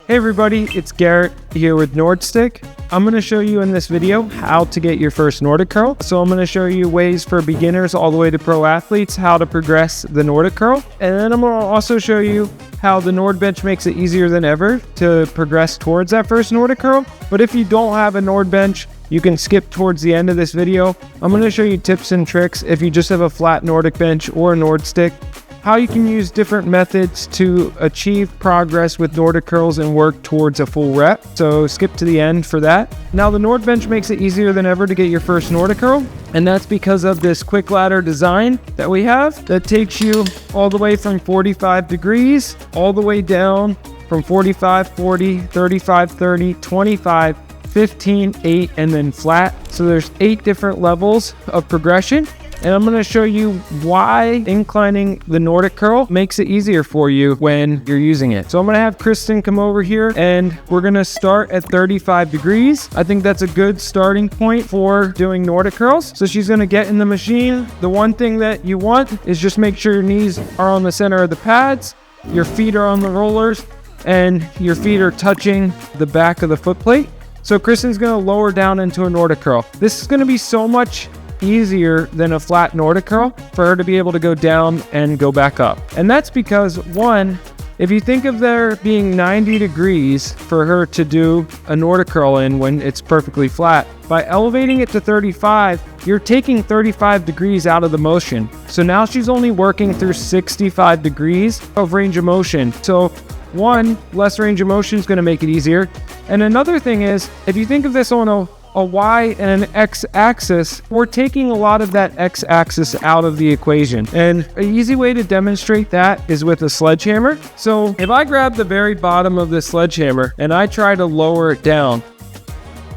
Hey everybody, it's Garrett here with Nordic. I'm going to show you in this video how to get your first Nordic curl. So I'm going to show you ways for beginners all the way to pro athletes how to progress the Nordic curl. And then I'm going to also show you how the NordBench makes it easier than ever to progress towards that first Nordic curl. But if you don't have a NordBench, you can skip towards the end of this video. I'm going to show you tips and tricks if you just have a flat Nordic bench or a Nord stick, how you can use different methods to achieve progress with Nordic curls and work towards a full rep. So skip to the end for that. Now the NordBench makes it easier than ever to get your first Nordic curl, and that's because of this quick ladder design that we have that takes you all the way from 45 degrees all the way down from 45, 40, 35, 30, 25, 15, 8, and then flat. So there's 8 different levels of progression. And I'm going to show you why inclining the Nordic curl makes it easier for you when you're using it. So I'm going to have Kristen come over here and we're going to start at 35 degrees. I think that's a good starting point for doing Nordic curls. So she's going to get in the machine. The one thing that you want is just make sure your knees are on the center of the pads, your feet are on the rollers, and your feet are touching the back of the foot plate. So Kristen's going to lower down into a Nordic curl. This is going to be so much easier than a flat Nordic curl for her to be able to go down and go back up. And that's because, one, if you think of there being 90 degrees for her to do a Nordic curl in when it's perfectly flat, by elevating it to 35, you're taking 35 degrees out of the motion. So now she's only working through 65 degrees of range of motion. So one, less range of motion is going to make it easier. And another thing is, if you think of this on a Y and an X axis, we're taking a lot of that X axis out of the equation. And an easy way to demonstrate that is with a sledgehammer. So if I grab the very bottom of this sledgehammer and I try to lower it down,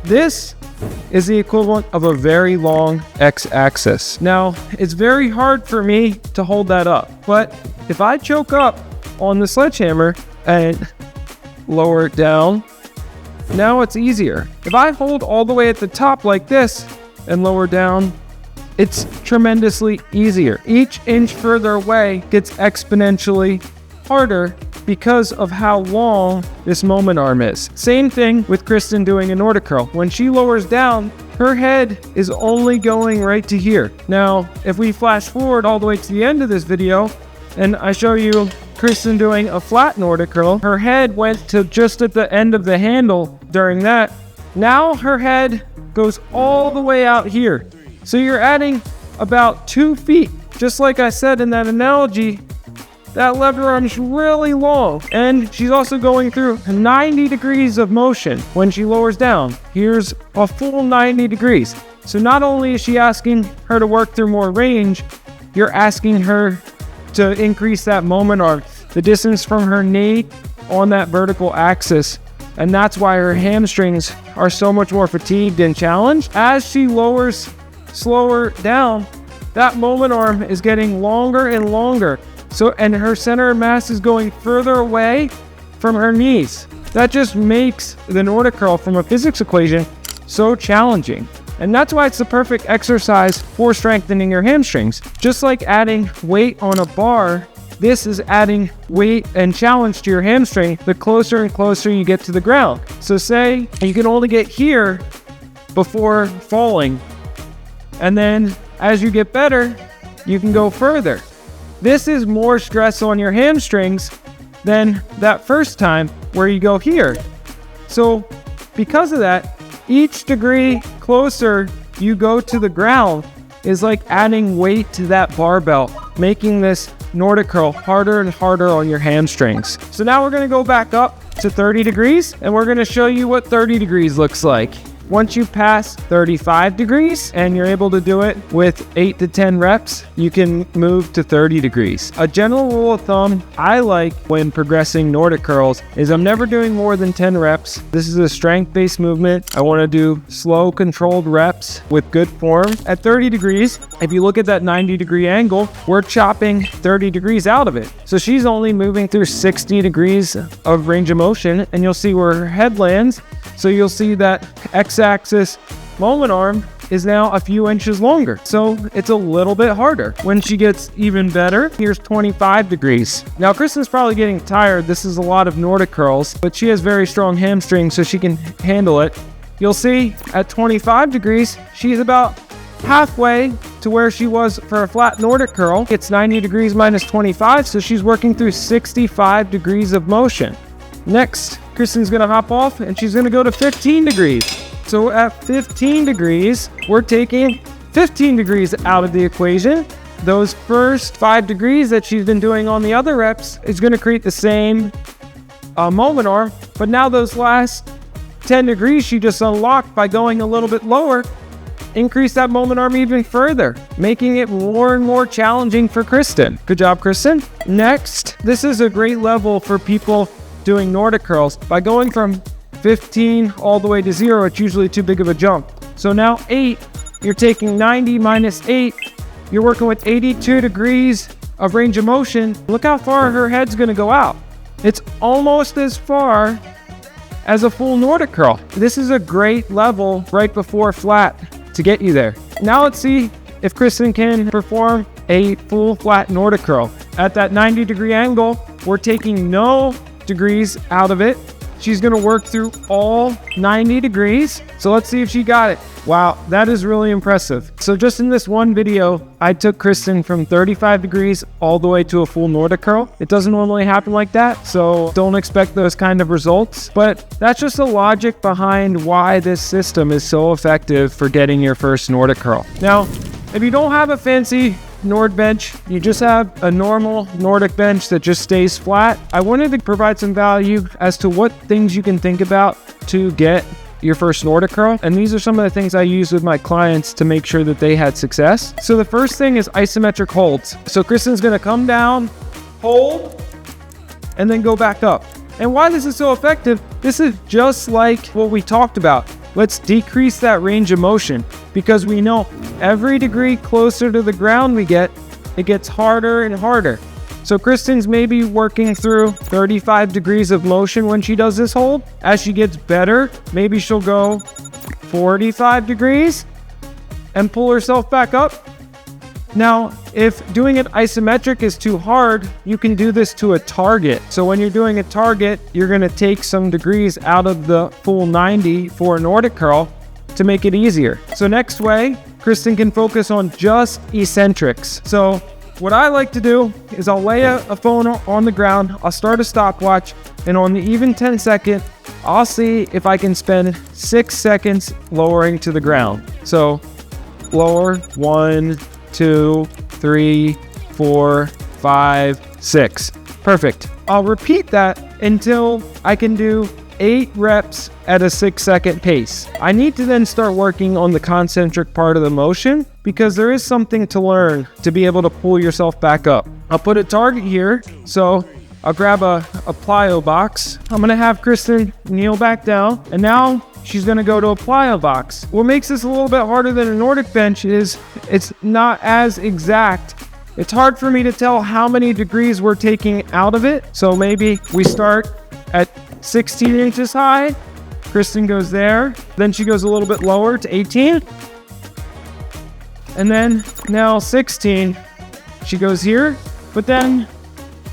this is the equivalent of a very long X axis. Now, it's very hard for me to hold that up, but if I choke up on the sledgehammer and lower it down, now it's easier. If I hold all the way at the top like this and lower down, it's tremendously easier. Each inch further away gets exponentially harder because of how long this moment arm is. Same thing with Kristen doing a Nordic curl. When she lowers down, her head is only going right to here. Now, if we flash forward all the way to the end of this video and I show you Kristen doing a flat Nordic curl, her head went to just at the end of the handle during that. Now her head goes all the way out here. So you're adding about 2 feet. Just like I said in that analogy, that lever arm's really long. And she's also going through 90 degrees of motion when she lowers down. Here's a full 90 degrees. So not only is she asking her to work through more range, you're asking her to increase that moment arm, the distance from her knee on that vertical axis. And that's why her hamstrings are so much more fatigued and challenged. As she lowers slower down, that moment arm is getting longer and longer. And her center of mass is going further away from her knees. That just makes the Nordic curl from a physics equation so challenging. And that's why it's the perfect exercise for strengthening your hamstrings. Just like adding weight on a bar, this is adding weight and challenge to your hamstring the closer and closer you get to the ground. So say you can only get here before falling. And then as you get better, you can go further. This is more stress on your hamstrings than that first time where you go here. So because of that, each degree closer you go to the ground is like adding weight to that barbell, making this Nordic curl harder and harder on your hamstrings. So now we're going to go back up to 30 degrees and we're going to show you what 30 degrees looks like. Once you pass 35 degrees and you're able to do it with 8 to 10 reps, you can move to 30 degrees. A general rule of thumb I like when progressing Nordic curls is I'm never doing more than 10 reps. This is a strength-based movement. I want to do slow, controlled reps with good form. At 30 degrees, if you look at that 90-degree angle, we're chopping 30 degrees out of it. So she's only moving through 60 degrees of range of motion, and you'll see where her head lands. So you'll see that X-axis moment arm is now a few inches longer. So it's a little bit harder. When she gets even better, here's 25 degrees. Now Kristen's probably getting tired. This is a lot of Nordic curls, but she has very strong hamstrings, so she can handle it. You'll see at 25 degrees, she's about halfway to where she was for a flat Nordic curl. It's 90 degrees minus 25, so she's working through 65 degrees of motion. Next, Kristen's gonna hop off and she's gonna go to 15 degrees. So at 15 degrees, we're taking 15 degrees out of the equation. Those first 5 degrees that she's been doing on the other reps is gonna create the same moment arm, but now those last 10 degrees she just unlocked by going a little bit lower, increase that moment arm even further, making it more and more challenging for Kristen. Good job, Kristen. Next, this is a great level for people doing Nordic curls. By going from 15 all the way to 0, it's usually too big of a jump. So now 8, you're taking 90 minus 8, you're working with 82 degrees of range of motion. Look how far her head's gonna go out. It's almost as far as a full Nordic curl. This is a great level right before flat to get you there. Now let's see if Kristen can perform a full flat Nordic curl. At that 90 degree angle, we're taking no degrees out of it. She's gonna work through all 90 degrees. So let's see if she got it. Wow, that is really impressive. So just in this one video, I took Kristen from 35 degrees all the way to a full Nordic curl. It doesn't normally happen like that, so don't expect those kind of results. But that's just the logic behind why this system is so effective for getting your first Nordic curl. Now, if you don't have a fancy NordBench, you just have a normal Nordic bench that just stays flat, I wanted to provide some value as to what things you can think about to get your first Nordic curl. And these are some of the things I use with my clients to make sure that they had success. So the first thing is isometric holds. So Kristen's gonna come down, hold, and then go back up. And why this is so effective, this is just like what we talked about. Let's decrease that range of motion, because we know every degree closer to the ground we get, it gets harder and harder. So Kristen's maybe working through 35 degrees of motion when she does this hold. As she gets better, maybe she'll go 45 degrees and pull herself back up. Now, if doing it isometric is too hard, you can do this to a target. So when you're doing a target, you're gonna take some degrees out of the full 90 for a Nordic curl to make it easier. So next way, Kristen can focus on just eccentrics. So what I like to do is I'll lay a phone on the ground, I'll start a stopwatch, and on the even 10 second, I'll see if I can spend 6 seconds lowering to the ground. So lower, 1, 2, 3, 4, 5, 6. Perfect. I'll repeat that until I can do 8 reps at a 6 second pace. I need to then start working on the concentric part of the motion, because there is something to learn to be able to pull yourself back up. I'll put a target here. So I'll grab a plyo box. I'm gonna have Kristen kneel back down, and now she's gonna go to a plyo box. What makes this a little bit harder than a Nordic bench is it's not as exact. It's hard for me to tell how many degrees we're taking out of it. So maybe we start at 16 inches high. Kristen goes there. Then she goes a little bit lower to 18. And then now 16. She goes here. But then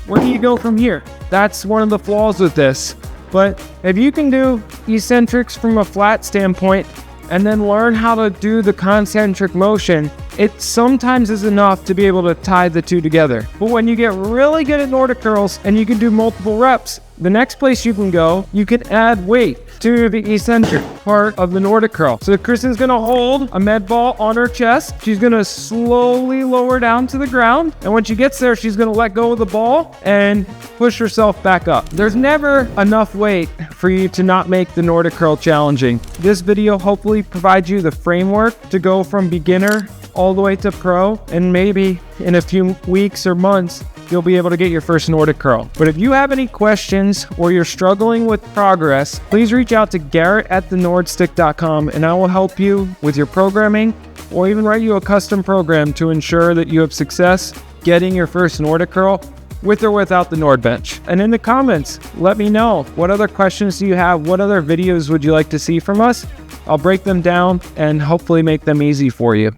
where do you go from here? That's one of the flaws with this. But if you can do eccentrics from a flat standpoint and then learn how to do the concentric motion, it sometimes is enough to be able to tie the two together. But when you get really good at Nordic curls and you can do multiple reps, the next place you can go, you can add weight to the eccentric part of the Nordic curl. So Kristen's gonna hold a med ball on her chest. She's gonna slowly lower down to the ground. And when she gets there, she's gonna let go of the ball and push herself back up. There's never enough weight for you to not make the Nordic curl challenging. This video hopefully provides you the framework to go from beginner all the way to pro, and maybe in a few weeks or months, you'll be able to get your first Nordic curl. But if you have any questions or you're struggling with progress, please reach out to Garrett at thenordstick.com, and I will help you with your programming or even write you a custom program to ensure that you have success getting your first Nordic curl with or without the NordBench. And in the comments, let me know, what other questions do you have? What other videos would you like to see from us? I'll break them down and hopefully make them easy for you.